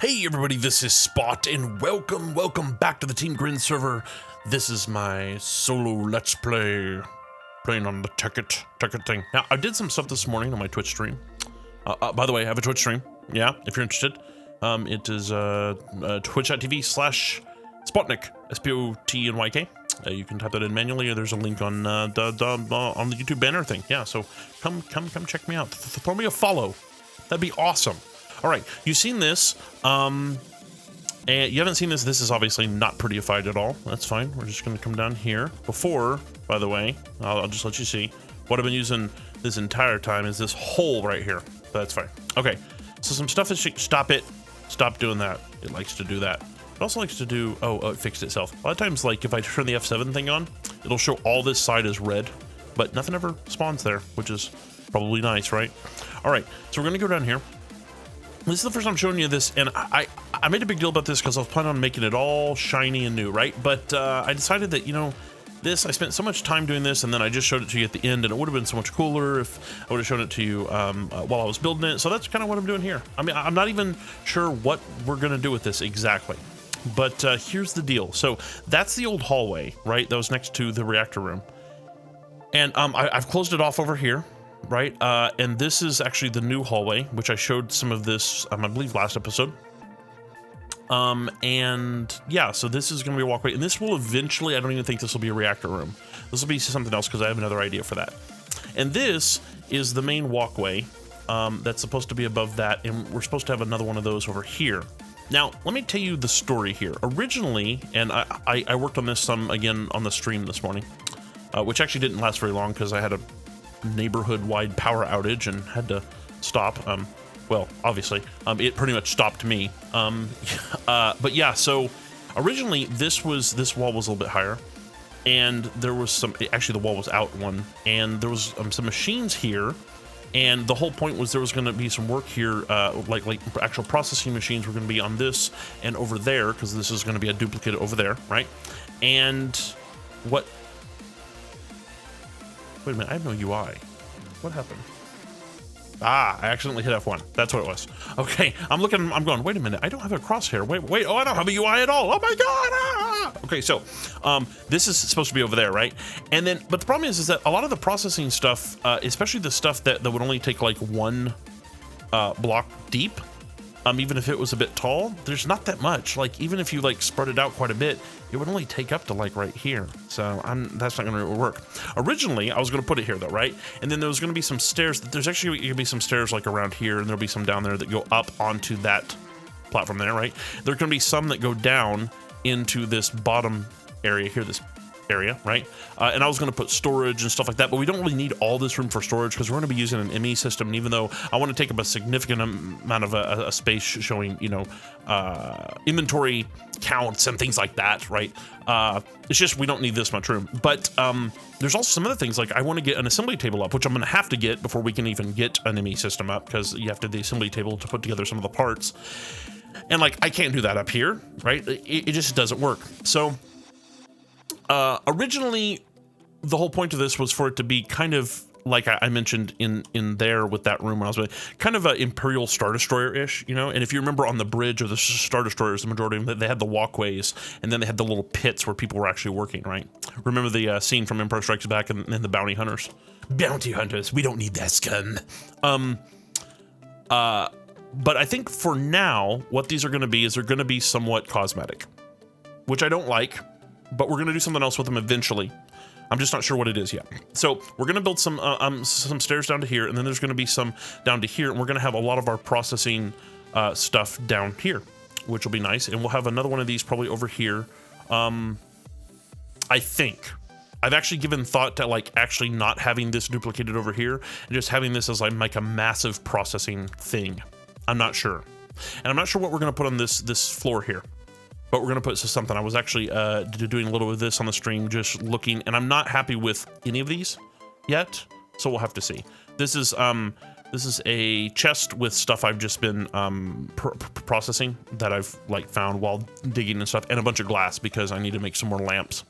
Hey everybody, this is Spot, and welcome back to the Team GRINz server. This is my solo Let's Play, playing on the Tekkit thing. Now, I did some stuff this morning on my Twitch stream. By the way, I have a Twitch stream, yeah, if you're interested. It is twitch.tv/Spotnik, SPOTNYK. You can type that in manually, or there's a link on the YouTube banner thing. Yeah, so come check me out. Throw me a follow. That'd be awesome. All right, you've seen this, and you haven't seen this. This is obviously not prettified at all. That's fine. We're just going to come down here. Before, by the way, I'll just let you see. What I've been using this entire time is this hole right here. That's fine. Okay, so some stuff is... Stop it. Stop doing that. It likes to do that. It also likes to do... Oh, it fixed itself. A lot of times, like, if I turn the F7 thing on, it'll show all this side as red, but nothing ever spawns there, which is probably nice, right? All right, so we're going to go down here. This is the first time I'm showing you this, and I made a big deal about this because I was planning on making it all shiny and new, right? But I decided that, you know, I spent so much time doing this, and then I just showed it to you at the end, and it would have been so much cooler if I would have shown it to you while I was building it. So that's kind of what I'm doing here. I mean, I'm not even sure what we're going to do with this exactly. But here's the deal. So that's the old hallway, right? That was next to the reactor room. And I've closed it off over here. Right, and this is actually the new hallway, which I showed some of this, I believe, last episode. And yeah, so this is going to be a walkway, and this will eventually, I don't even think this will be a reactor room. This will be something else because I have another idea for that. And this is the main walkway that's supposed to be above that, and we're supposed to have another one of those over here. Now, let me tell you the story here. Originally, and I worked on this some, again, on the stream this morning, which actually didn't last very long because I had a neighborhood-wide power outage and had to stop. Well, obviously, it pretty much stopped me. But yeah, so originally this wall was a little bit higher, and there was some. Actually, the wall was out one, and there was some machines here, and the whole point was there was going to be some work here, like actual processing machines were going to be on this and over there, because this is going to be a duplicate over there, right? And what? Wait a minute, I have no UI. What happened? Ah, I accidentally hit F1. That's what it was. Okay, I'm going, wait a minute, I don't have a crosshair. Wait, oh, I don't have a UI at all. Oh my God! Ah! Okay, so this is supposed to be over there, right? And then, but the problem is that a lot of the processing stuff, especially the stuff that would only take like one block deep, even if it was a bit tall, there's not that much. Like, even if you like spread it out quite a bit, it would only take up to like right here. So that's not gonna work. Originally, I was gonna put it here though, right? And then there was gonna be some stairs. There's actually gonna be some stairs like around here, and there'll be some down there that go up onto that platform there, right? There're gonna be some that go down into this bottom area here, this area, right? And I was going to put storage and stuff like that, but we don't really need all this room for storage because we're going to be using an ME system. And even though I want to take up a significant amount of a space showing, you know, inventory counts and things like that, right? It's just we don't need this much room. But there's also some other things, like I want to get an assembly table up, which I'm going to have to get before we can even get an ME system up, because you have to have the assembly table to put together some of the parts. And like, I can't do that up here, right? It just doesn't work. So originally, the whole point of this was for it to be kind of like I mentioned in there with that room when I was kind of an Imperial Star Destroyer-ish, you know. And if you remember on the bridge of the Star Destroyers, the majority of them, they had the walkways, and then they had the little pits where people were actually working, right? Remember the scene from Empire Strikes Back and the bounty hunters? Bounty hunters, we don't need that scum. But I think for now, what these are going to be is they're going to be somewhat cosmetic, which I don't like. But we're going to do something else with them eventually. I'm just not sure what it is yet. So we're going to build some stairs down to here, and then there's going to be some down to here, and we're going to have a lot of our processing stuff down here, which will be nice. And we'll have another one of these probably over here. I think. I've actually given thought to like actually not having this duplicated over here and just having this as like a massive processing thing. I'm not sure. And I'm not sure what we're going to put on this floor here. But we're going to put something. I was actually doing a little of this on the stream, just looking, and I'm not happy with any of these yet, so we'll have to see. This is a chest with stuff I've just been processing that I've like found while digging and stuff, and a bunch of glass because I need to make some more lamps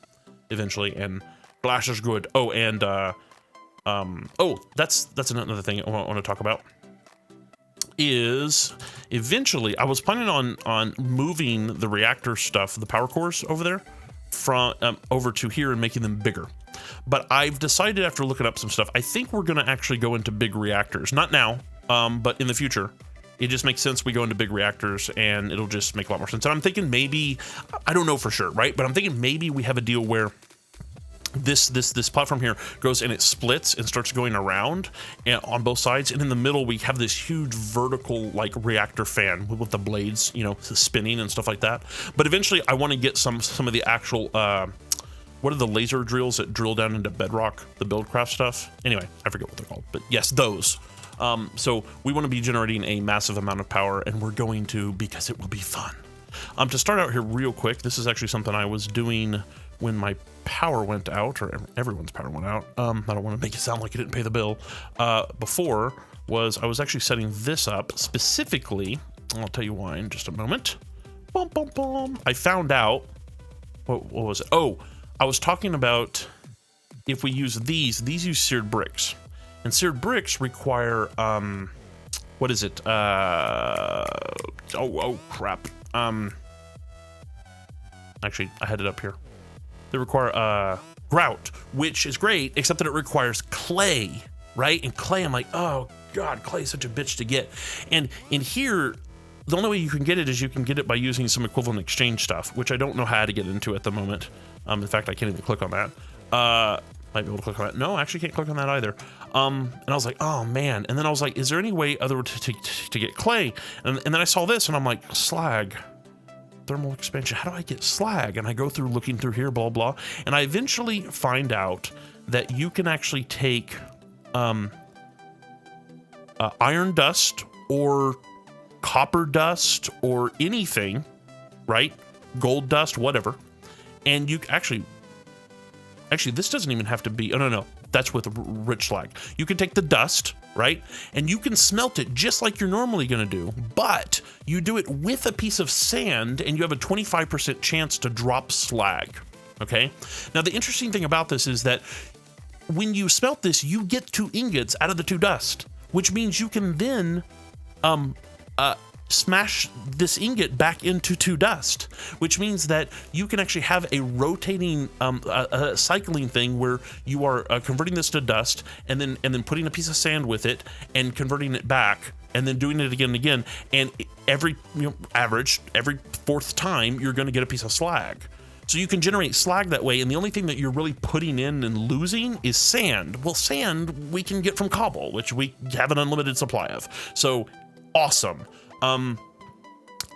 eventually, and glass is good. Oh, and oh, that's another thing I want to talk about. is eventually, I was planning on moving the reactor stuff, the power cores over there, from over to here and making them bigger. But I've decided after looking up some stuff, I think we're gonna actually go into big reactors. Not now, but in the future. It just makes sense we go into big reactors and it'll just make a lot more sense. And I'm thinking maybe, I don't know for sure, right? But I'm thinking maybe we have a deal where this platform here goes and it splits and starts going around and on both sides, and in the middle we have this huge vertical like reactor fan with the blades, you know, spinning and stuff like that. But eventually I want to get some of the actual what are the laser drills that drill down into bedrock, the buildcraft stuff? Anyway, I forget what they're called, but yes, those. So we want to be generating a massive amount of power, and we're going to, because it will be fun. To start out here real quick, this is actually something I was doing when my power went out, or everyone's power went out. I don't want to make it sound like I didn't pay the bill. Before was I was actually setting this up specifically. I'll tell you why in just a moment. Bum, bum, bum. I found out, what was it? Oh, I was talking about if we use these use seared bricks. And seared bricks require, what is it? Oh crap. Actually, I had it up here. They require grout, which is great, except that it requires clay, right? And clay, I'm like, oh God, clay is such a bitch to get. And in here, the only way you can get it is you can get it by using some equivalent exchange stuff, which I don't know how to get into at the moment. In fact, I can't even click on that. Might be able to click on that. No, I actually can't click on that either. And I was like, oh man. And then I was like, is there any way other to get clay? And then I saw this and I'm like, slag. Thermal expansion, how do I get slag? And I go through looking through here, blah, blah. And I eventually find out that you can actually take iron dust or copper dust or anything, right? Gold dust, whatever. And you actually, this doesn't even have to be, oh, no, that's with rich slag. You can take the dust, right? And you can smelt it just like you're normally gonna do, but you do it with a piece of sand and you have a 25% chance to drop slag, okay? Now, the interesting thing about this is that when you smelt this, you get 2 ingots out of the 2 dust, which means you can then smash this ingot back into 2 dust, which means that you can actually have a rotating a cycling thing where you are converting this to dust and then putting a piece of sand with it and converting it back and then doing it again and again, and every average every 4th time you're going to get a piece of slag. So you can generate slag that way, and the only thing that you're really putting in and losing is sand. Well, sand we can get from cobble, which we have an unlimited supply of. So awesome. And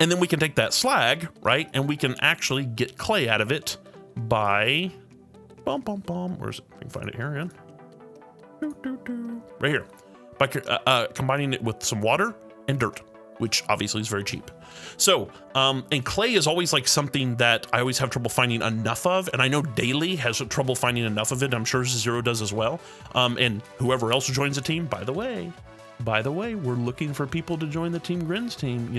then we can take that slag, right? And we can actually get clay out of it by, where's it? I can find it here again. Right here. By combining it with some water and dirt, which obviously is very cheap. So, and clay is always like something that I always have trouble finding enough of. And I know Daily has trouble finding enough of it. I'm sure Zero does as well. And whoever else joins the team, by the way, we're looking for people to join the Team GRINz team,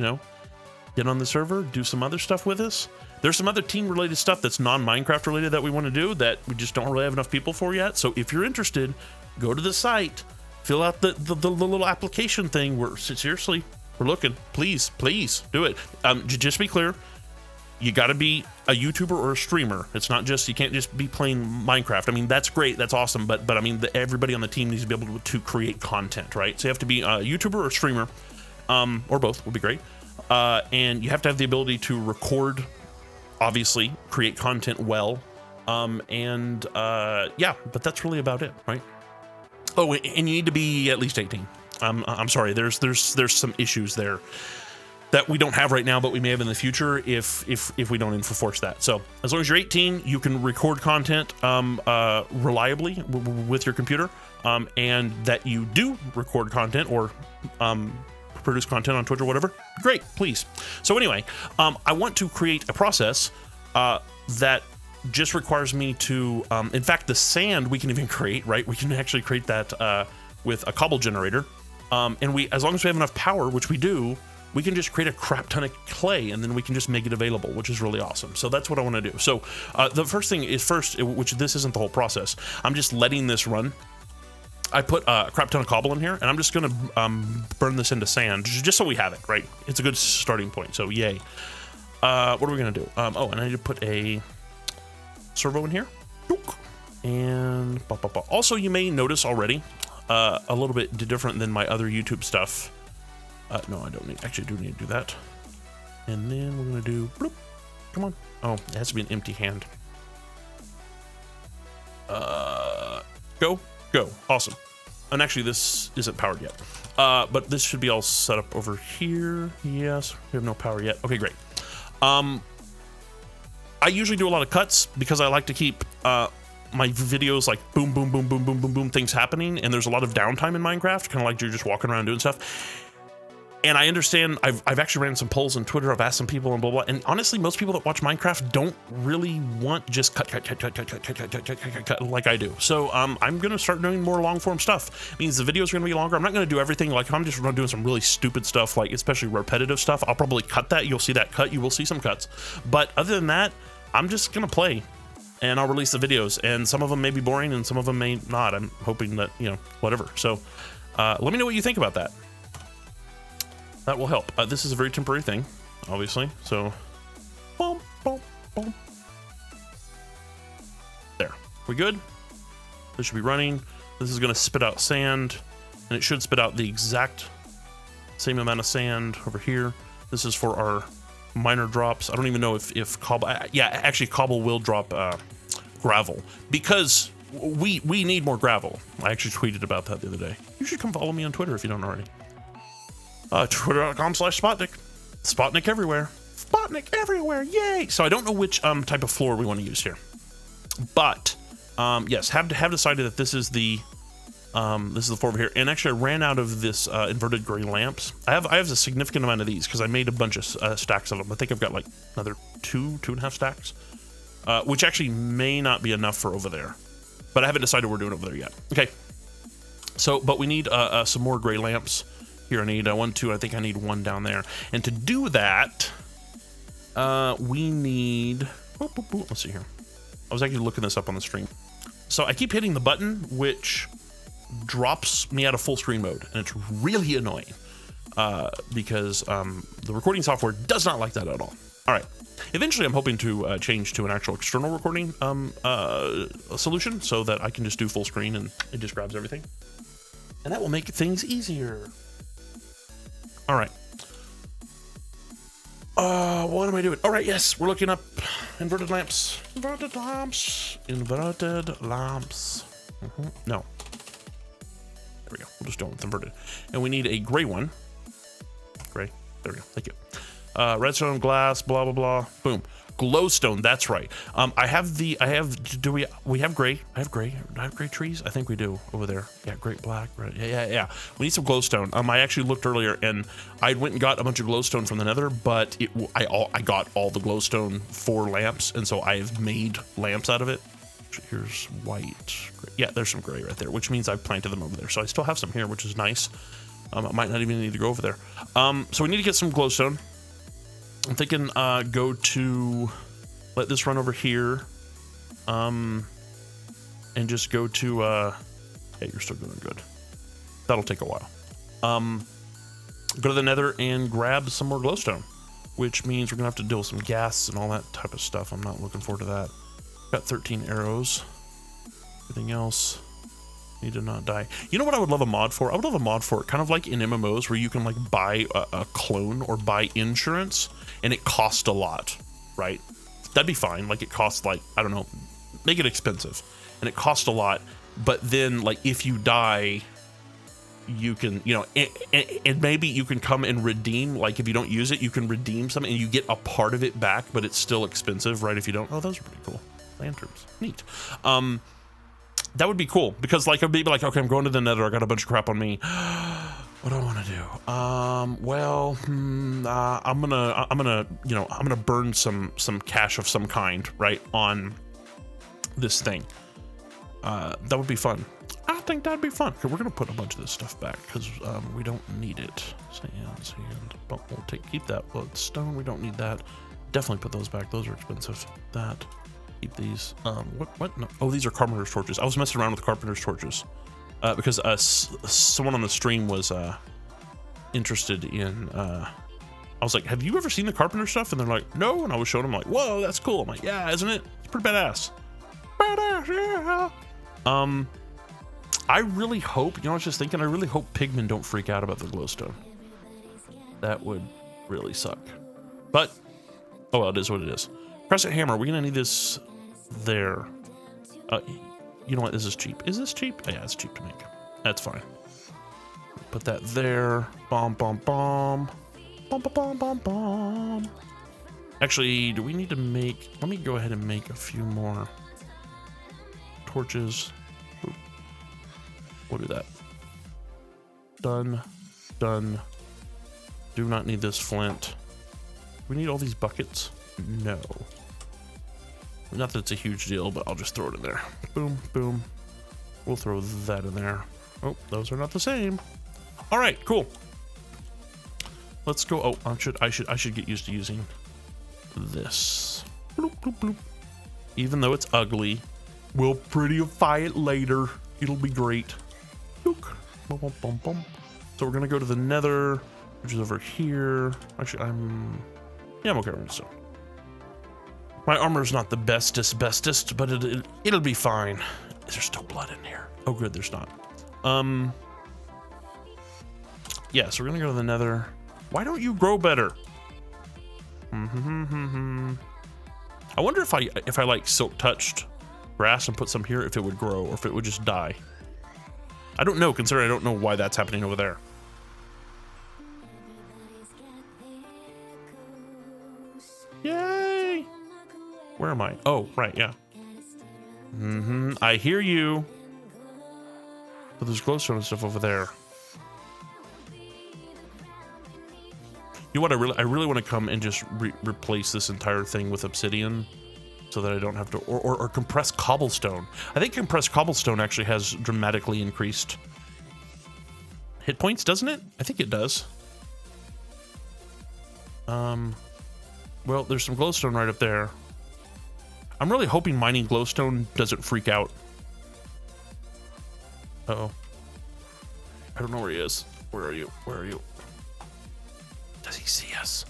get on the server, do some other stuff with us. There's some other team related stuff that's non-Minecraft related that we want to do that we just don't really have enough people for yet. So if you're interested, go to the site, fill out the little application thing. Seriously, we're looking. Please do it. Just be clear. You got to be a YouTuber or a streamer. It's not just, you can't just be playing Minecraft. I mean, that's great, that's awesome, but I mean, everybody on the team needs to be able to create content, right? So you have to be a YouTuber or a streamer, or both would be great. And you have to have the ability to record, obviously, create content well, yeah, but that's really about it, right? Oh, and you need to be at least 18. I'm sorry, there's some issues there that we don't have right now, but we may have in the future if we don't enforce that. So as long as you're 18, you can record content reliably with your computer, and that you do record content or produce content on Twitch or whatever, great, please. So anyway, I want to create a process that just requires me to, in fact, the sand we can even create, right? We can actually create that with a cobble generator. And as long as we have enough power, which we do, we can just create a crap ton of clay and then we can just make it available, which is really awesome. So that's what I want to do. So the first thing is which this isn't the whole process. I'm just letting this run. I put a crap ton of cobble in here, and I'm just gonna burn this into sand, just so we have it, right? It's a good starting point, so yay. What are we gonna do? Oh, and I need to put a servo in here. And also, you may notice already, a little bit different than my other YouTube stuff. No, I don't need, actually do need to do that. And then we're gonna do, bloop, come on. Oh, it has to be an empty hand. Go. Awesome. And actually, this isn't powered yet. But this should be all set up over here. Yes, we have no power yet. Okay, great. I usually do a lot of cuts because I like to keep my videos like boom, boom, boom, boom, boom, boom, boom, things happening. And there's a lot of downtime in Minecraft, kind of like you're just walking around doing stuff. And I understand, I've actually ran some polls on Twitter, I've asked some people and blah, blah, and honestly, most people that watch Minecraft don't really want just cut like I do. So I'm gonna start doing more long form stuff. It means the videos are gonna be longer. I'm not gonna do everything, like if I'm just doing some really stupid stuff, like especially repetitive stuff, I'll probably cut that. You'll see that cut, you will see some cuts. But other than that, I'm just gonna play and I'll release the videos, and some of them may be boring and some of them may not. I'm hoping that, you know, whatever. So let me know what you think about that. That will help. This is a very temporary thing, obviously. So, boom, boom, boom. There. We good? This should be running. This is going to spit out sand, and it should spit out the exact same amount of sand over here. This is for our minor drops. I don't even know if cobble. Yeah, actually, cobble will drop gravel because we need more gravel. I actually tweeted about that the other day. You should come follow me on Twitter if you don't already. Twitter.com/Spotnik. Spotnik everywhere. Spotnik everywhere. Yay! So I don't know which type of floor we want to use here, but yes, have decided that this is the floor over here. And actually, I ran out of this inverted gray lamps. I have a significant amount of these because I made a bunch of stacks of them. I think I've got like another two and a half stacks, which actually may not be enough for over there, but I haven't decided what we're doing over there yet. Okay. So, but we need some more gray lamps. Here I need 1, 2, I think I need 1 down there. And to do that, we need, let's see here. I was actually looking this up on the stream. So I keep hitting the button, which drops me out of full screen mode. And it's really annoying because the recording software does not like that at all. All right. Eventually, I'm hoping to change to an actual external recording solution so that I can just do full screen and it just grabs everything. And that will make things easier. All right. What am I doing? All right, yes, we're looking up inverted lamps. Inverted lamps. Inverted lamps. No. There we go. We'll just go with inverted. And we need a gray one. Gray. There we go. Thank you. Redstone, glass, blah, blah, blah. Boom. Glowstone, that's right. We have gray. I have gray trees. I think we do over there. Yeah, gray, black, red. Yeah. We need some glowstone. I actually looked earlier and I went and got a bunch of glowstone from the nether, but I got all the glowstone for lamps, and so I've made lamps out of it. Here's white. Gray. Yeah, there's some gray right there, which means I've planted them over there. So I still have some here, which is nice. I might not even need to go over there. So we need to get some glowstone. I'm thinking go to, let this run over here, and just go to, yeah, you're still doing good. That'll take a while. Go to the nether and grab some more glowstone, which means we're gonna have to deal with some gas and all that type of stuff. I'm not looking forward to that. Got 13 arrows. Everything else, need to not die. You know what I would love a mod for? I would love a mod for it, kind of like in MMOs where you can like buy a clone or buy insurance and it costs a lot, right? That'd be fine. Like it costs like, I don't know, make it expensive and it costs a lot. But then like if you die, you can, you know, and maybe you can come and redeem, like if you don't use it, you can redeem something and you get a part of it back, but it's still expensive, right? If you don't, oh, those are pretty cool. Lanterns, neat. That would be cool because like I'd be like, okay, I'm going to the nether. I got a bunch of crap on me. What do I want to do? Well, I'm gonna burn some cash of some kind, right, on this thing. That would be fun. I think that'd be fun. Okay, we're gonna put a bunch of this stuff back because we don't need it. Sand. But we'll keep that. Well, stone. We don't need that. Definitely put those back. Those are expensive. That. Keep these. What? No. Oh, these are carpenter's torches. I was messing around with carpenter's torches. because someone on the stream was interested in. I was like, "Have you ever seen the Carpenter stuff?" And they're like, "No." And I was showing them like, "Whoa, that's cool." I'm like, "Yeah, isn't it? It's pretty badass." Badass, yeah. I really hope. You know, I was just thinking. I really hope Pigmen don't freak out about the glowstone. That would really suck. But oh well, it is what it is. Crescent hammer. We're gonna need this there. You know what? This is cheap. Is this cheap? Oh, yeah, it's cheap to make. That's fine. Put that there. Bomb, bomb, bomb. Bomb, bomb, bomb, bomb, bomb. Actually, do we need to make... Let me go ahead and make a few more torches. Oop. We'll do that. Done. Done. Do not need this flint. We need all these buckets? No. Not that it's a huge deal, but I'll just throw it in there. Boom, boom. We'll throw that in there. Oh, those are not the same. All right, cool. Let's go. Oh, I should get used to using this. Bloop, bloop, bloop. Even though it's ugly, we'll prettyify it later. It'll be great. Look. Bum, bum, bum, bum. So we're gonna go to the Nether, which is over here. Actually, I'm okay with this. My armor's not the bestest, but it'll be fine. Is there still blood in here? Oh, good, there's not. Yeah, so we're gonna go to the Nether. Why don't you grow better? I wonder if I like silk touched grass and put some here, if it would grow or if it would just die. I don't know, considering I don't know why that's happening over there. Yay! Where am I? Oh, right, yeah. I hear you. But there's glowstone and stuff over there. You know what? I really want to come and just replace this entire thing with obsidian, so that I don't have to, or compressed cobblestone. I think compressed cobblestone actually has dramatically increased hit points, doesn't it? I think it does. Well, there's some glowstone right up there. I'm really hoping mining glowstone doesn't freak out. Uh-oh. I don't know where he is. Where are you? Where are you? Does he see us?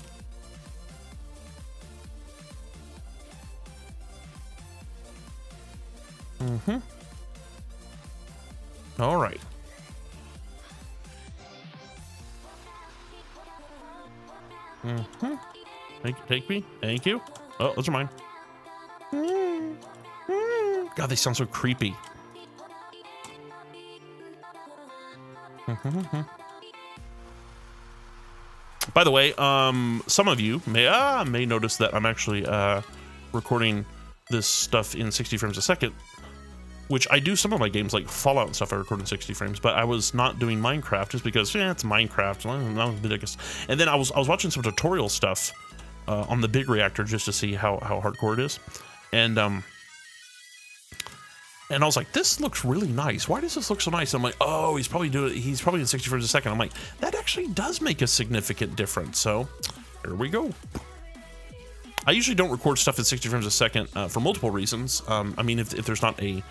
All right. Take me. Thank you. Oh, those are mine. God, they sound so creepy. By the way, some of you may notice that I'm actually recording this stuff in 60 frames a second, which I do some of my games like Fallout and stuff. I record in 60 frames, but I was not doing Minecraft just because it's Minecraft. That was ridiculous. And then I was watching some tutorial stuff on the big reactor just to see how hardcore it is, and I was like, this looks really nice. Why does this look so nice? I'm like, oh, he's probably in 60 frames a second. I'm like, that actually does make a significant difference. So here we go. I usually don't record stuff at 60 frames a second for multiple reasons. I mean, if there's not a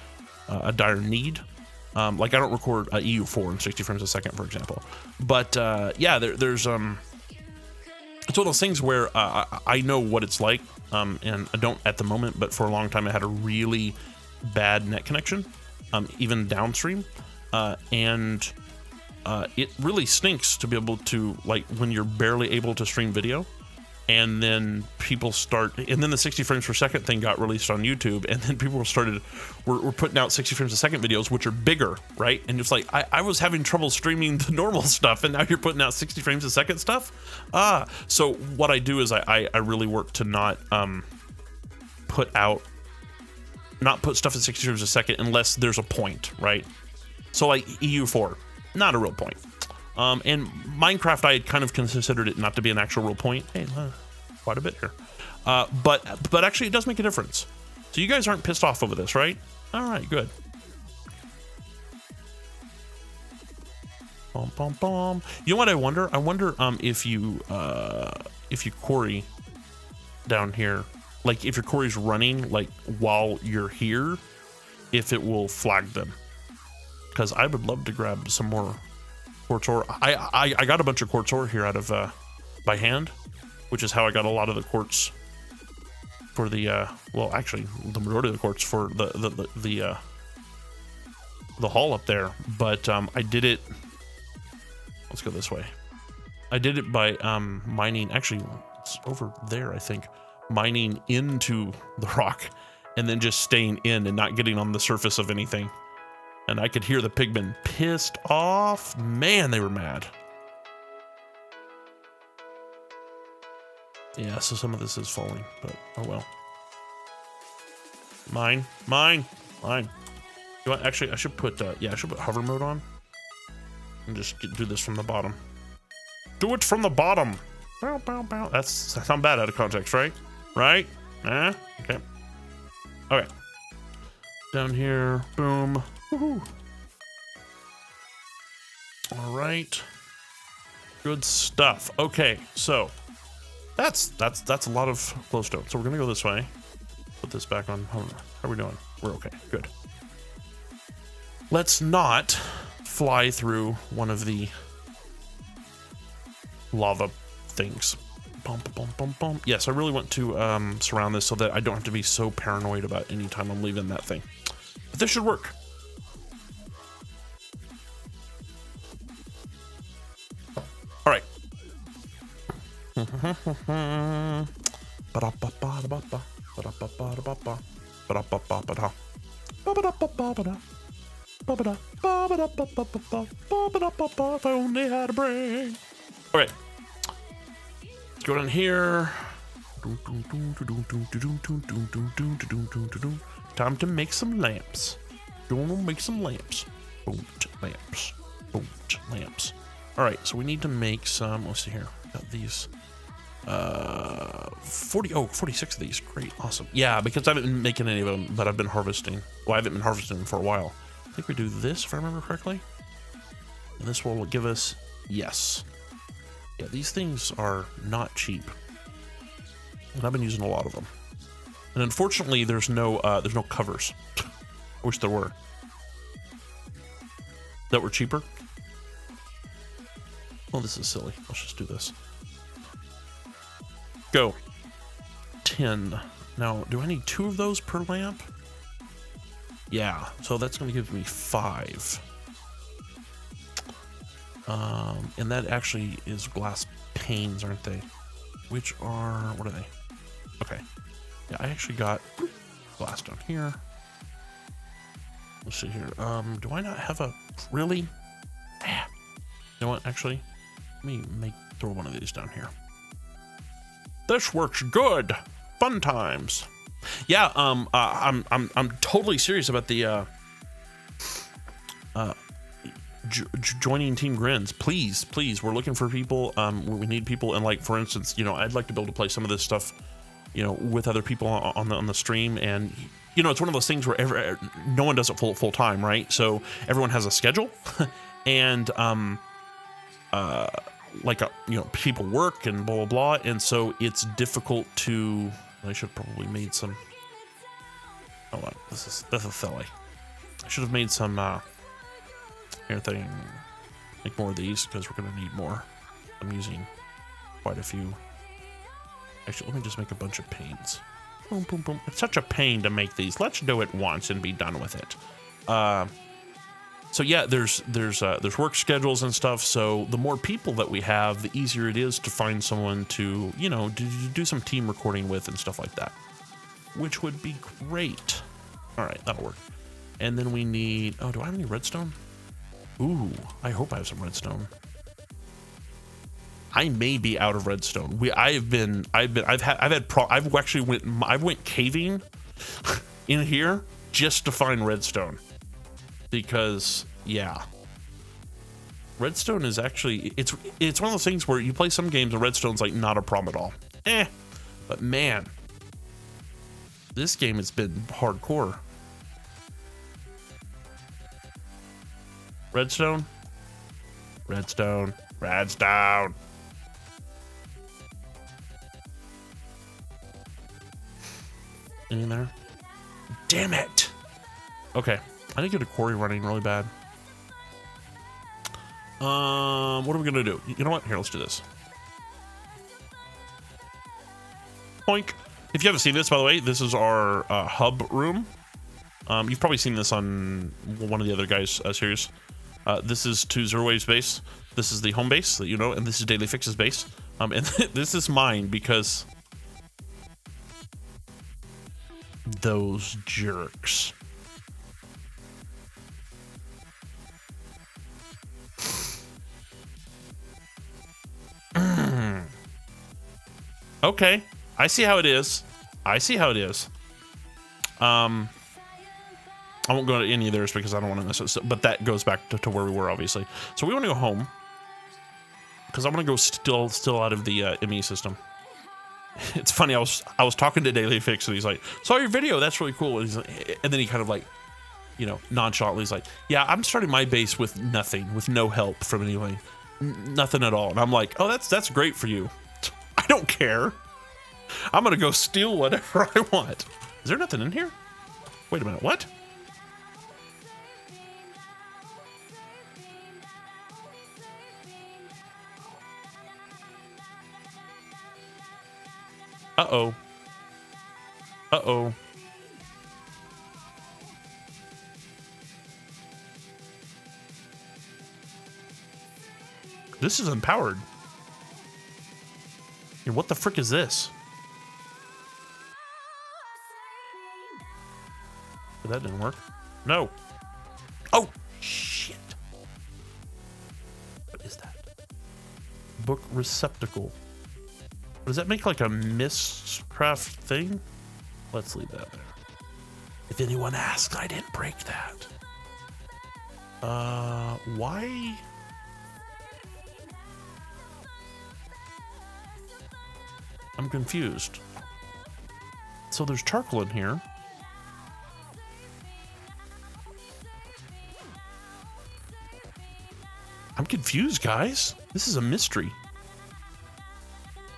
dire need, like I don't record EU4 in 60 frames a second, for example. But yeah, there's it's one of those things where I know what it's like, and I don't at the moment, but for a long time I had a really bad net connection, even downstream, and it really stinks to be able to, like, when you're barely able to stream video, and then people start, and then the 60 frames per second thing got released on YouTube, and then people were putting out 60 frames a second videos, which are bigger, right? And it's like, I was having trouble streaming the normal stuff, and now you're putting out 60 frames a second stuff. So what I do is I really work to not put stuff at 60 frames a second unless there's a point, right? So like EU4, not a real point. And Minecraft, I had kind of considered it not to be an actual real point. Hey, quite a bit here. But actually it does make a difference. So you guys aren't pissed off over this, right? All right, good. Bum, bum, bum. You know what I wonder? I wonder if you quarry down here, like if your quarry's running like while you're here, if it will flag them. because I would love to grab some more quartz ore. I got a bunch of quartz ore here out of by hand, which is how I got a lot of the quartz for the well, actually the majority of the quartz for the hall up there. But I did it. Let's go this way. I did it by mining. Actually, it's over there, I think. Mining into the rock and then just staying in and not getting on the surface of anything. And I could hear the pigmen pissed off. Man, they were mad. Yeah, so some of this is falling, but oh well. Mine. You know what? Actually, I should put I should put hover mode on and just do this from the bottom. Do it from the bottom. Bow, bow, bow. That sounds bad out of context, right? Right? Okay. Okay. Down here. Boom. Woohoo. All right. Good stuff. Okay, so that's a lot of glowstone. So we're gonna go this way. Put this back on. How are we doing? We're okay. Good. Let's not fly through one of the lava things. Bum, bum, bum, bum. Yes, I really want to surround this so that I don't have to be so paranoid about any time I'm leaving that thing. But this should work. All right. If I only had a brain. All right. Let's go down here. Time to make some lamps. Gonna make some lamps. Lamps. All right, so we need to make some. Let's see here. Got these 46 of these. Great, awesome. Yeah, because I haven't been making any of them, but I've been harvesting. Well, I haven't been harvesting them for a while. I think we do this if I remember correctly. And this will give us, yes. Yeah, these things are not cheap. And I've been using a lot of them. And unfortunately, there's no covers. I wish there were. That were cheaper. Well, this is silly. Let's just do this. Go. 10. Now, do I need 2 of those per lamp? Yeah, so that's going to give me 5. And that actually is glass panes, aren't they? Which are, what are they? Okay. Yeah, I actually got glass down here. Let's see here. Do I not have a, really? You know what, actually, let me throw one of these down here. This works good. Fun times. Yeah, I'm totally serious about the joining Team GRINz. Please, we're looking for people. We need people, and like for instance, you know, I'd like to be able to play some of this stuff, you know, with other people on the stream, and you know, it's one of those things where no one does it full time, right? So everyone has a schedule, and like you know, people work and blah blah blah, and so it's difficult to. I should have probably made some. Hold on, this is silly. I should have made some here thing, make more of these because we're gonna need more. I'm using quite a few. Actually, let me just make a bunch of panes. Boom, boom, boom. It's such a pain to make these. Let's do it once and be done with it. So yeah, there's work schedules and stuff. So the more people that we have, the easier it is to find someone to, you know, do some team recording with and stuff like that, which would be great. All right, that'll work. And then we need. Oh, do I have any redstone? Ooh, I hope I have some redstone. I may be out of redstone. I've actually went caving in here just to find redstone. Because yeah, redstone is actually it's one of those things where you play some games and redstone's like not a problem at all. But man, this game has been hardcore. Redstone. In there. Damn it. Okay. I need to get a quarry running really bad. What are we gonna do? You know what? Here, let's do this. Poink. If you haven't seen this, by the way, this is our hub room. You've probably seen this on one of the other guys' series. This is 20 Waves base. This is the home base that you know, and this is Daily Fix's base. And this is mine because those jerks. Okay, I see how it is. I see how it is. I won't go to any of theirs because I don't want to miss it. But that goes back to where we were, obviously. So we want to go home because I want to go still out of the ME system. It's funny. I was talking to Daily Fix and he's like, "Saw your video. That's really cool." And, and then he kind of like, you know, nonchalantly is like, "Yeah, I'm starting my base with nothing, with no help from anyone, nothing at all." And I'm like, "Oh, that's great for you. I don't care. I'm gonna go steal whatever I want." Is there nothing in here? Wait a minute. What? Uh-oh. Uh-oh. This is empowered. Here, what the frick is this? That didn't work. No. Oh, shit. What is that? Book receptacle. Does that make like a mistcraft thing? Let's leave that there. If anyone asks, I didn't break that. Why? I'm confused. So there's charcoal in here. I'm confused, guys. This is a mystery.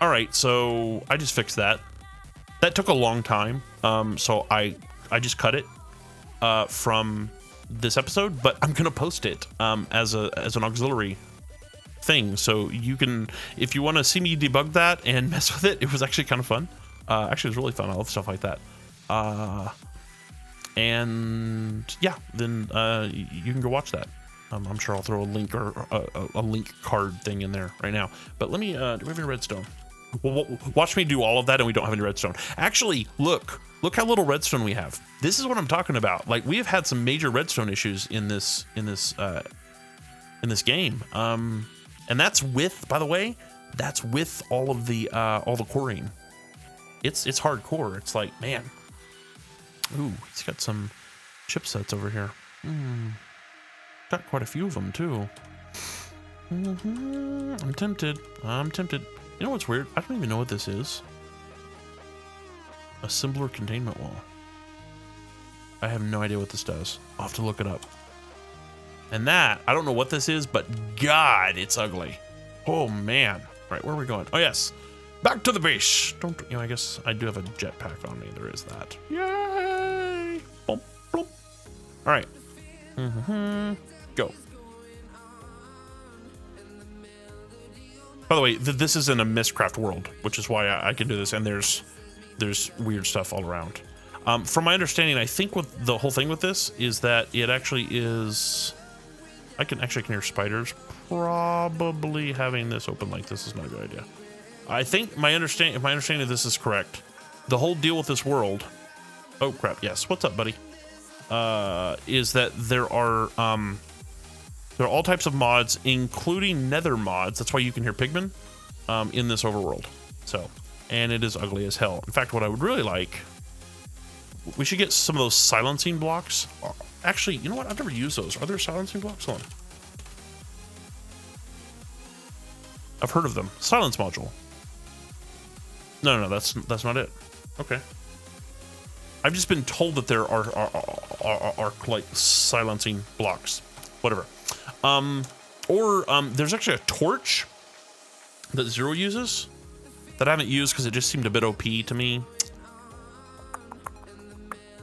All right, so I just fixed that. That took a long time. So I just cut it from this episode, but I'm gonna post it as an auxiliary thing. So you can, if you want to see me debug that and mess with it, it was actually kind of fun. Actually, it was really fun. I love stuff like that. And yeah, then you can go watch that. I'm sure I'll throw a link or a link card thing in there right now. But let me, do we have any redstone? Well, watch me do all of that and we don't have any redstone. Actually, look how little redstone we have. This is what I'm talking about. Like, we have had some major redstone issues in this game. And that's with, by the way, that's with all the coring. It's hardcore. It's like, man. Ooh, it's got some chipsets over here. Got quite a few of them too. I'm tempted. You know what's weird? I don't even know what this is. Assembler containment wall. I have no idea what this does. I'll have to look it up. And that, I don't know what this is, but God, it's ugly. Oh man. Right, where are we going? Oh yes. Back to the base. You know, I guess I do have a jetpack on me. There is that. Yay! Boom, boom. All right. Go. By the way, this is in a Mistcraft world, which is why I can do this, and there's weird stuff all around. From my understanding, I think what the whole thing with this is that it actually is... I can hear spiders. Probably having this open like this is not a good idea. I think if my understanding of this is correct, the whole deal with this world... Oh, crap, yes. What's up, buddy? Is that there are all types of mods, including nether mods. That's why you can hear pigmen in this overworld. So, and it is ugly as hell. In fact, what I would really like, we should get some of those silencing blocks. Actually, you know what? I've never used those. Are there silencing blocks? Hold on. I've heard of them. Silence module. No, that's not it. Okay. I've just been told that there are like silencing blocks, whatever. There's actually a torch that Zero uses that I haven't used because it just seemed a bit OP to me.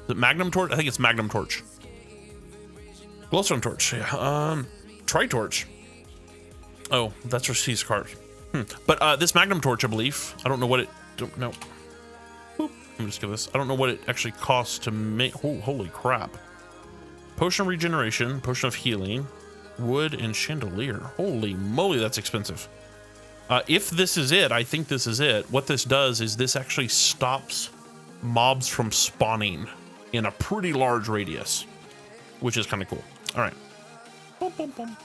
Is it Magnum Torch? I think it's Magnum Torch. Glowstone Torch, yeah. Tri-Torch. Oh, that's Received card. But this Magnum Torch, I believe. I don't know what it. Don't know. Boop. Let me just give this. I don't know what it actually costs to make. Oh, holy crap! Potion of Regeneration, Potion of Healing, Wood, and Chandelier. Holy moly, that's expensive. If this is it, I think this is it. What this does is this actually stops mobs from spawning in a pretty large radius, which is kind of cool. All right. Boom, boom, boom.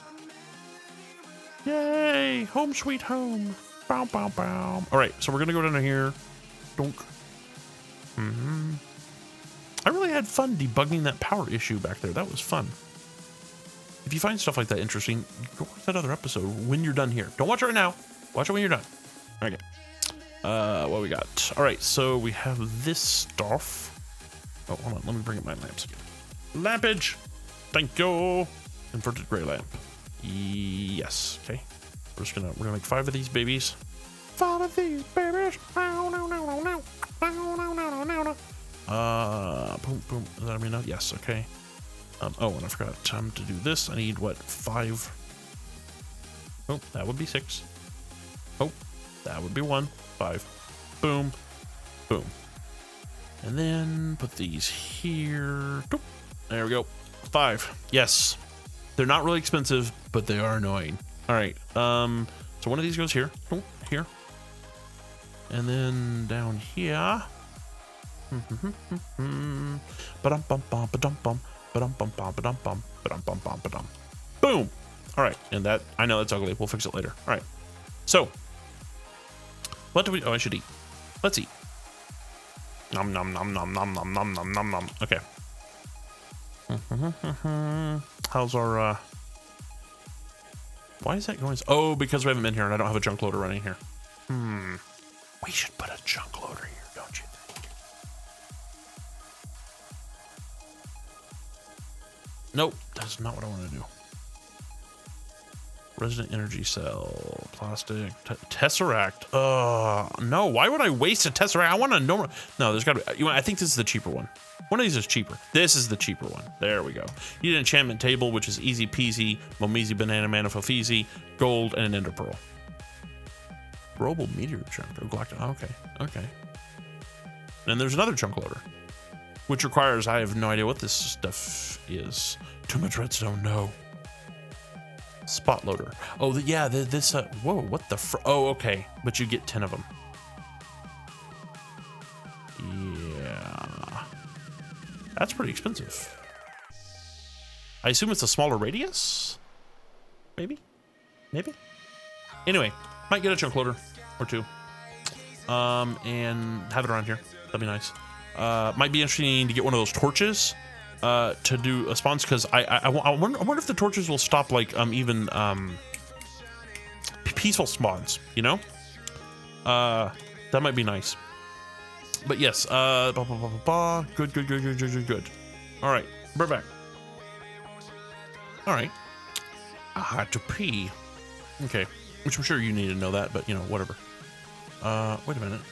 Yay! Home sweet home. Bow, bow, bow. All right, so we're gonna go down here. Donk. I really had fun debugging that power issue back there. That was fun. If you find stuff like that interesting, go watch that other episode when you're done here. Don't watch it right now. Watch it when you're done. Okay. What we got? All right, so we have this stuff. Oh, hold on. Let me bring up my lamps again. Lampage. Thank you. Inverted gray lamp. Yes. Okay. We're gonna make 5 of these babies. 5 of these babies. Boom, boom. Does that mean no? Yes. Okay. Oh, and I forgot to do this. I need what? 5. Oh, that would be 6. Oh, that would be 1. 5. Boom. Boom. And then put these here. Boop. There we go. 5. Yes. They're not really expensive, but they are annoying. All right. So one of these goes here. Oh, here. And then down here. Boom. All right. And that, I know that's ugly. We'll fix it later. All right. So what do we, oh, I should eat. Let's eat. Nom nom nom nom nom nom nom nom nom nom. Okay. How's our why is that going? Oh, because we haven't been here and I don't have a junk loader running here. We should put a junk loader here, don't you think? Nope, that's not what I want to do. Resident energy cell, plastic, tesseract. No, why would I waste a tesseract? I want a normal. No, there's gotta be, I think this is the cheaper one. One of these is cheaper. This is the cheaper one. There we go. You need an enchantment table, which is easy peasy, momizi, banana, mana, fofizi, gold, and an ender pearl. Robo meteor chunk. Oh, galactic. Okay, okay. And then there's another chunk loader, which requires, I have no idea what this stuff is. Too much redstone, no. Spot loader. Oh, yeah, this, whoa, what the oh, okay. But you get 10 of them. Yeah. That's pretty expensive. I assume it's a smaller radius? Maybe? Maybe? Anyway, might get a chunk loader or 2. And have it around here. That'd be nice. Might be interesting to get one of those torches. To do a spawns, because I wonder if the torches will stop like even peaceful spawns, you know? That might be nice. But yes, good. All right, we're back. All right, I had to pee. Okay, which I'm sure you need to know that, but you know, whatever. Wait a minute.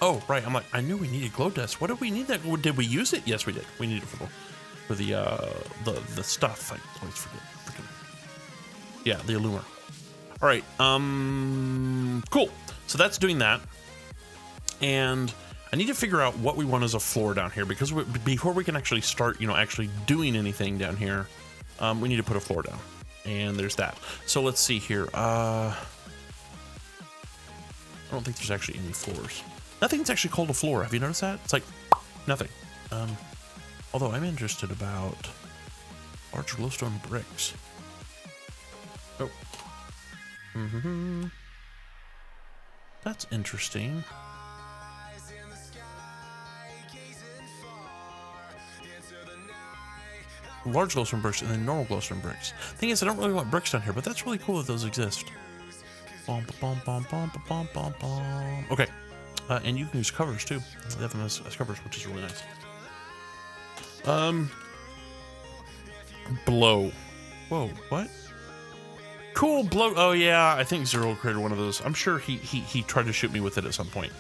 Oh, right. I'm like, I knew we needed glow dust. What did we need that? Did we use it? Yes, we did. We needed it for the stuff. I always forget. Yeah, the Illumor. All right. Cool. So that's doing that. And I need to figure out what we want as a floor down here, because before we can actually start, you know, actually doing anything down here, we need to put a floor down. And there's that. So let's see here. I don't think there's actually any floors. Nothing's actually called a floor. Have you noticed that? It's like nothing. Although I'm interested about large glowstone bricks. Oh. That's interesting. Large glowstone bricks and then normal glowstone bricks. Thing is, I don't really want bricks down here, but that's really cool that those exist. Okay. And you can use covers too. They have them as covers, which is really nice. Blow. Whoa, what? Cool blow. Oh yeah, I think Zero created one of those. I'm sure he tried to shoot me with it at some point.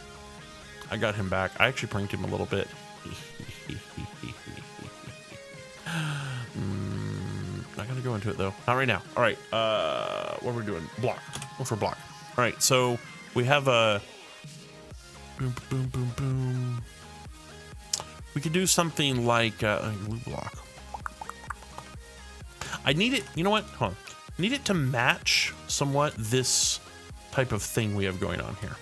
I got him back. I actually pranked him a little bit. Not gonna go into it though. Not right now. All right. What are we doing? Block. Go for block. All right. So we have a boom, boom, boom, boom. We could do something like glue block. I need it. You know what? Hold on. I need it to match somewhat this type of thing we have going on here.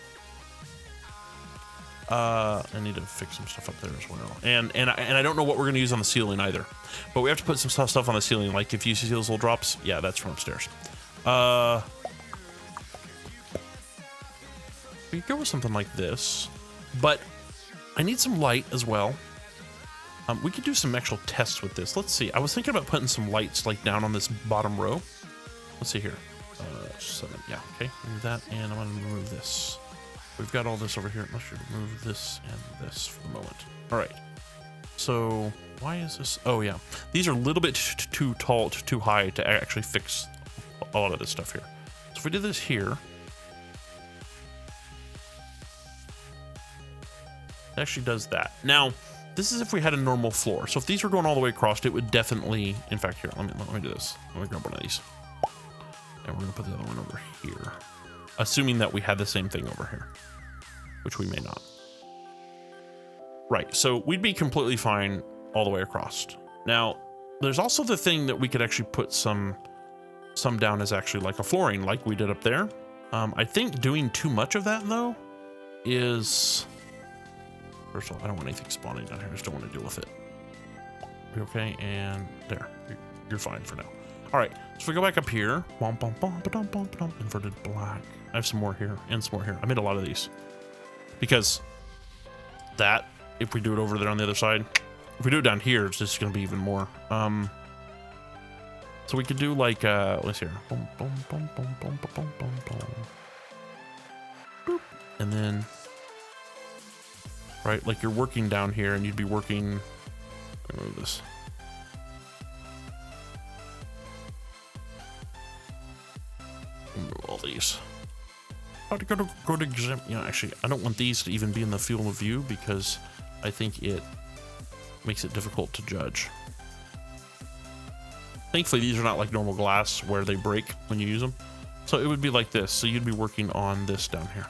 I need to fix some stuff up there as well. And I don't know what we're going to use on the ceiling either. But we have to put some stuff on the ceiling. Like if you see those little drops, yeah, that's from upstairs. We could go with something like this. But I need some light as well. We could do some actual tests with this. Let's see. I was thinking about putting some lights like down on this bottom row. Let's see here. 7. Yeah, okay. Remove that, and I'm going to remove this. We've got all this over here. Let's remove this and this for the moment. All right. So why is this? Oh, yeah. These are a little bit too tall, too high to actually fix a lot of this stuff here. So if we did this here, it actually does that. Now, this is if we had a normal floor. So if these were going all the way across, it would definitely, in fact, here, let me do this. Let me grab one of these. And we're gonna put the other one over here. Assuming that we had the same thing over here, which we may not. Right, so we'd be completely fine all the way across. Now, there's also the thing that we could actually put some down as actually like a flooring, like we did up there. I think doing too much of that though is, first of all, I don't want anything spawning down here. I just don't want to deal with it. Be okay, and there, you're fine for now. All right, so if we go back up here, inverted black. I have some more here and some more here. I made a lot of these because that, if we do it over there on the other side, if we do it down here, it's just going to be even more. So we could do like, let's see here. Boop. And then, right, like you're working down here and you'd be working, let me move this. Remove all these. How to go to exempt? You know, actually, I don't want these to even be in the field of view because I think it makes it difficult to judge. Thankfully, these are not like normal glass where they break when you use them. So it would be like this. So you'd be working on this down here.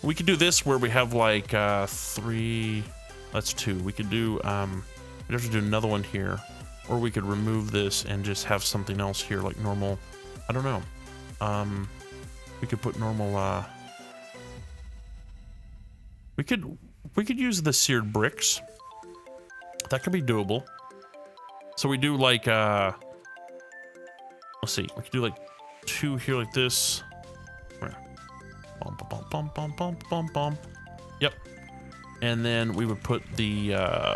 We could do this where we have like 3. That's 2. We could do. We'd have to do another one here. Or we could remove this and just have something else here, like normal. I don't know. We could put normal. We could use the seared bricks. That could be doable. So we do like. Let's see. We could do like 2 here, like this. Bum, bum, bum, bum, bum, bum, bum. Yep. And then we would put the.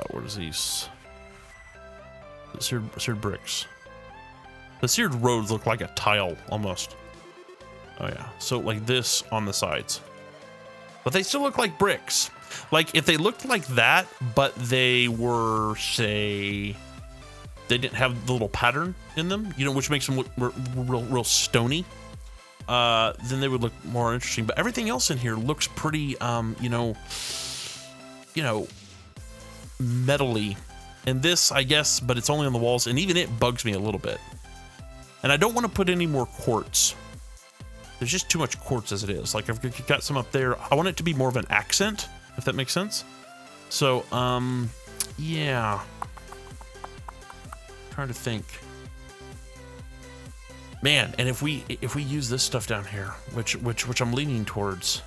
What is these? Seared bricks. The seared roads look like a tile almost. Oh yeah, so like this on the sides, but they still look like bricks. Like if they looked like that, but they were, say, they didn't have the little pattern in them, you know, which makes them look real stony. Then they would look more interesting. But everything else in here looks pretty, you know, metally. And this, I guess, but it's only on the walls, and even it bugs me a little bit. And I don't want to put any more quartz. There's just too much quartz as it is. Like, I've got some up there. I want it to be more of an accent, if that makes sense. So, yeah. Trying to think. Man, and if we use this stuff down here, which I'm leaning towards,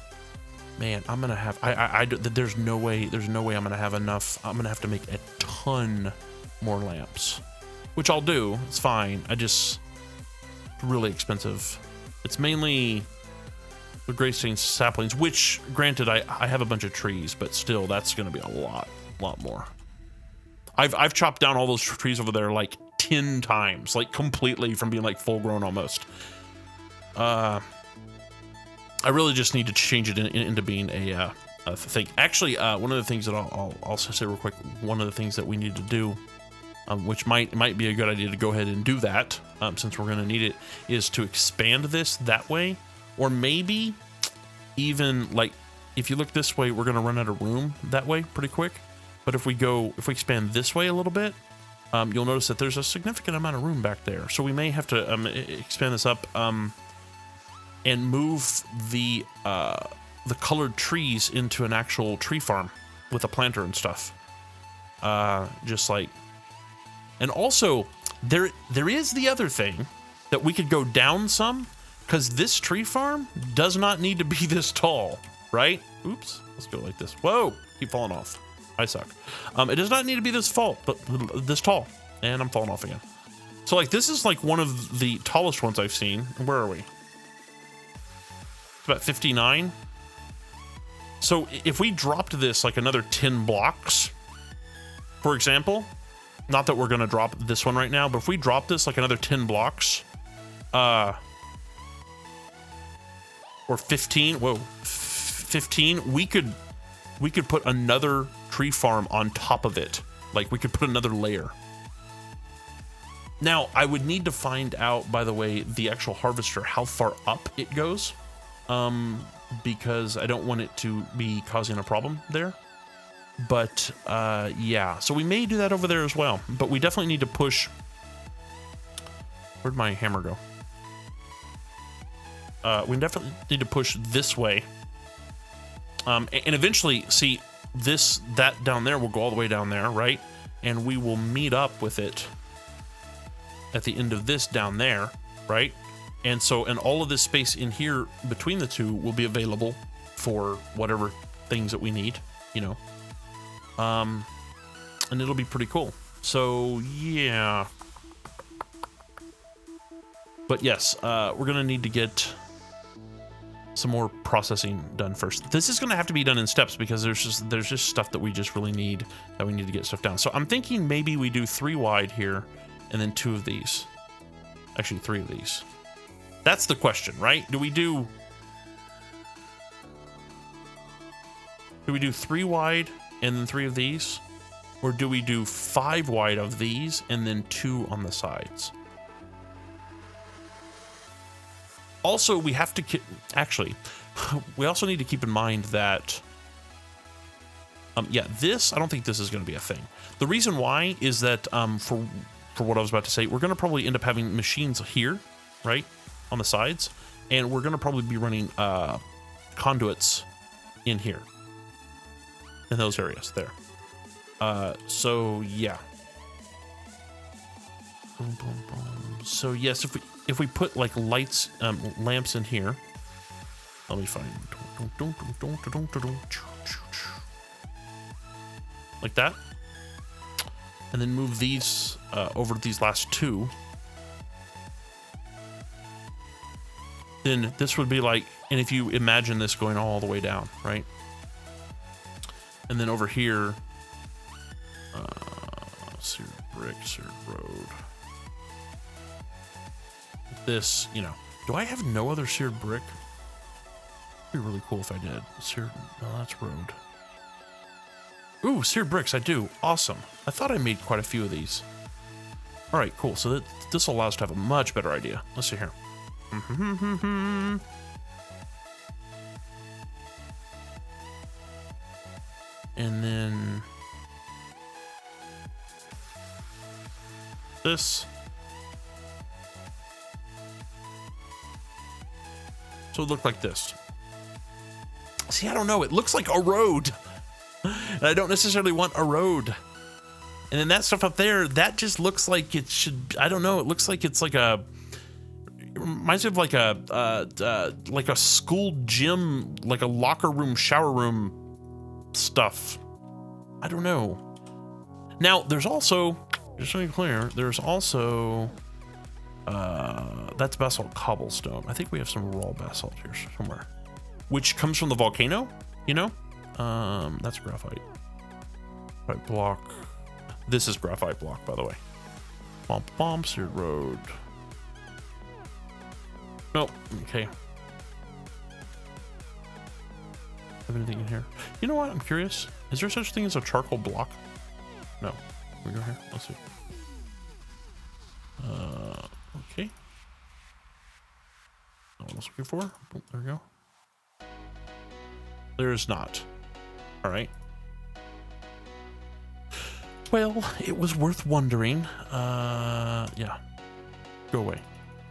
man, I'm gonna have there's no way I'm gonna have enough. I'm gonna have to make a ton more lamps, which I'll do. It's fine. It's really expensive. It's mainly the gray stained saplings, which granted I have a bunch of trees, but still that's gonna be a lot more. I've chopped down all those trees over there like 10 times, like completely from being like full grown almost. I really just need to change it into being a thing. Actually, one of the things that I'll say real quick, one of the things that we need to do, which might be a good idea to go ahead and do that, since we're going to need it, is to expand this that way, or maybe even like if you look this way, we're going to run out of room that way pretty quick. But if we expand this way a little bit, you'll notice that there's a significant amount of room back there. So we may have to expand this up and move the colored trees into an actual tree farm with a planter and stuff. Just like, and also there is the other thing that we could go down some, because this tree farm does not need to be this tall, right? Oops, let's go like this. Whoa, keep falling off. I suck. It does not need to be this tall, and I'm falling off again. So like this is like one of the tallest ones I've seen. Where are we? It's about 59. So if we dropped this like another 10 blocks, for example, not that we're gonna drop this one right now, but if we drop this like another 10 blocks, or 15, whoa, 15, we could put another tree farm on top of it. Like we could put another layer. Now I would need to find out, by the way, the actual harvester, how far up it goes. Because I don't want it to be causing a problem there. But yeah, so we may do that over there as well, but we definitely need to push. Where'd my hammer go? We definitely need to push this way. And eventually, see, that down there will go all the way down there, right? And we will meet up with it at the end of this down there, right? And so, and all of this space in here between the two will be available for whatever things that we need, you know. And it'll be pretty cool. So, yeah. But yes, we're gonna need to get some more processing done first. This is gonna have to be done in steps because there's just stuff that we just really need, that we need to get stuff down. So I'm thinking maybe we do 3 wide here and then 2 of these. Actually, 3 of these. That's the question, right? Do we do 3 wide and then 3 of these? Or do we do 5 wide of these and then 2 on the sides? Also, we have to actually, we also need to keep in mind that, yeah, this, I don't think this is going to be a thing. The reason why is that, for what I was about to say, we're going to probably end up having machines here, right, on the sides, and we're going to probably be running conduits in here, in those areas there. So yeah. Boom, boom, boom. So yes, if we put like lights, lamps in here, let me find, like that, and then move these over to these last 2. Then this would be like, and if you imagine this going all the way down, right? And then over here, seared brick, seared road. This, you know, do I have no other seared brick? It'd be really cool if I did. Seared, no, that's road. Ooh, seared bricks, I do. Awesome. I thought I made quite a few of these. All right, cool. So this will allow us to have a much better idea. Let's see here. And then this. So it looked like this. See, I don't know. It looks like a road. And I don't necessarily want a road. And then that stuff up there, that just looks like it should, I don't know. It looks like it's like a, it reminds me of like a school gym, like a locker room, shower room stuff. I don't know. Now, there's also, just to be clear, there's also, that's basalt cobblestone. I think we have some raw basalt here somewhere, which comes from the volcano, you know? That's graphite. Graphite block. This is graphite block, by the way. Bump, bump, seared road. Nope, okay. Have anything in here? You know what? I'm curious. Is there such thing as a charcoal block? No. Can we go here? Let's see. Okay. What I was looking for. Oh, there we go. There is not. All right. Well, it was worth wondering. Yeah. Go away.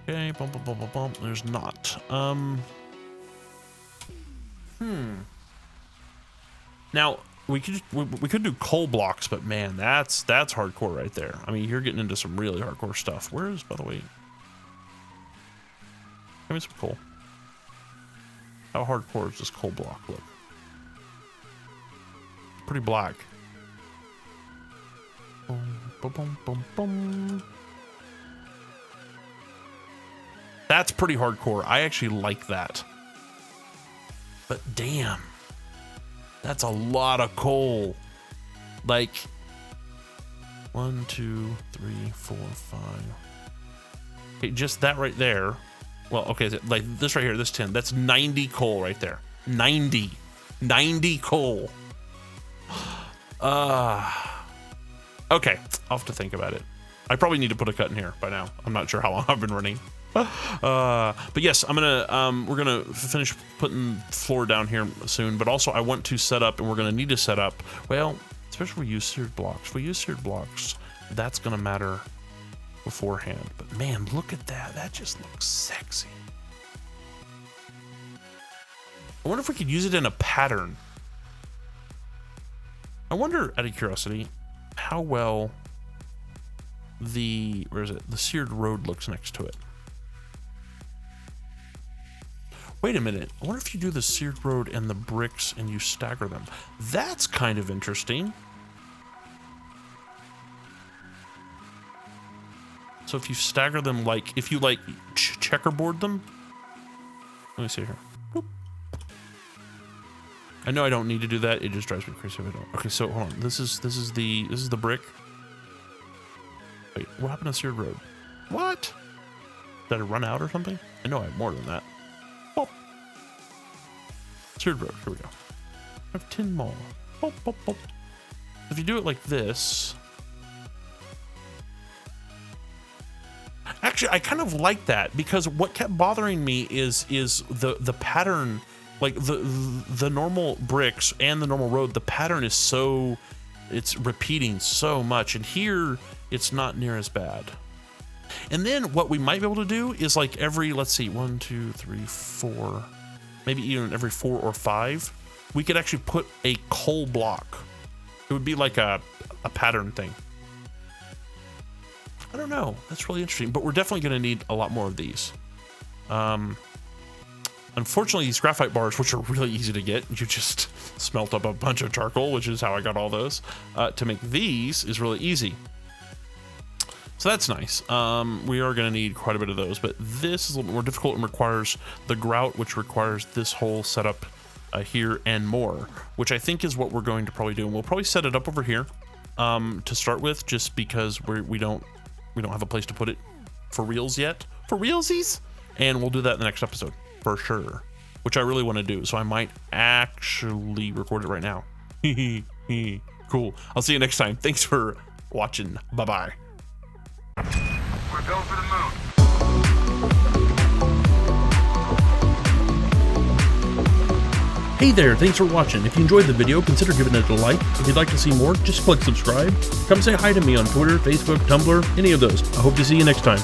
Okay, bump, bump, bump, bump, bump. There's not. Now, we could do coal blocks, but man, that's hardcore right there. I mean, you're getting into some really hardcore stuff. Where is, by the way? Give me some coal. How hardcore is this coal block? Look. Pretty black. Boom, boom, boom, boom, boom. That's pretty hardcore. I actually like that. But damn. That's a lot of coal. Like 1, 2, 3, 4, 5. Okay, just that right there. Well, okay, like this right here, this 10. That's 90 coal right there. 90 coal. Okay, I'll have to think about it. I probably need to put a cut in here by now. I'm not sure how long I've been running. But yes, I'm gonna we're gonna finish putting floor down here soon, but also I want to set up, and we're gonna need to set up, well, especially if we use seared blocks. If we use seared blocks, that's gonna matter beforehand. But man, look at that. That just looks sexy. I wonder if we could use it in a pattern. I wonder, out of curiosity, how well the, where is it? The seared road looks next to it. Wait a minute. I wonder if you do the seared road and the bricks and you stagger them. That's kind of interesting. So if you stagger them, like, if you like checkerboard them. Let me see here. Boop. I know I don't need to do that. It just drives me crazy if I don't. Okay, so hold on. This is the brick. Wait, what happened to seared road? What? Did I run out or something? I know I have more than that. Oh. Seared road. Here we go. I have 10 more. Oh, oh, oh. If you do it like this. Actually, I kind of like that, because what kept bothering me is the pattern, like the normal bricks and the normal road. The pattern is so, it's repeating so much, and here it's not near as bad. And then what we might be able to do is like every, let's see, 1, 2, 3, 4, maybe even every 4 or 5, we could actually put a coal block. It would be like a pattern thing. I don't know. That's really interesting, but we're definitely going to need a lot more of these. Unfortunately, these graphite bars, which are really easy to get, you just smelt up a bunch of charcoal, which is how I got all those. To make these is really easy. So that's nice. We are going to need quite a bit of those, but this is a little bit more difficult and requires the grout, which requires this whole setup here and more, which I think is what we're going to probably do. And we'll probably set it up over here to start with, just because we don't have a place to put it for reals yet. For realsies? And we'll do that in the next episode for sure, which I really want to do. So I might actually record it right now. Cool. I'll see you next time. Thanks for watching. Bye-bye. We're going for the moon. Hey there, thanks for watching. If you enjoyed the video, consider giving it a like. If you'd like to see more, just click subscribe. Come say hi to me on Twitter, Facebook, Tumblr, any of those. I hope to see you next time.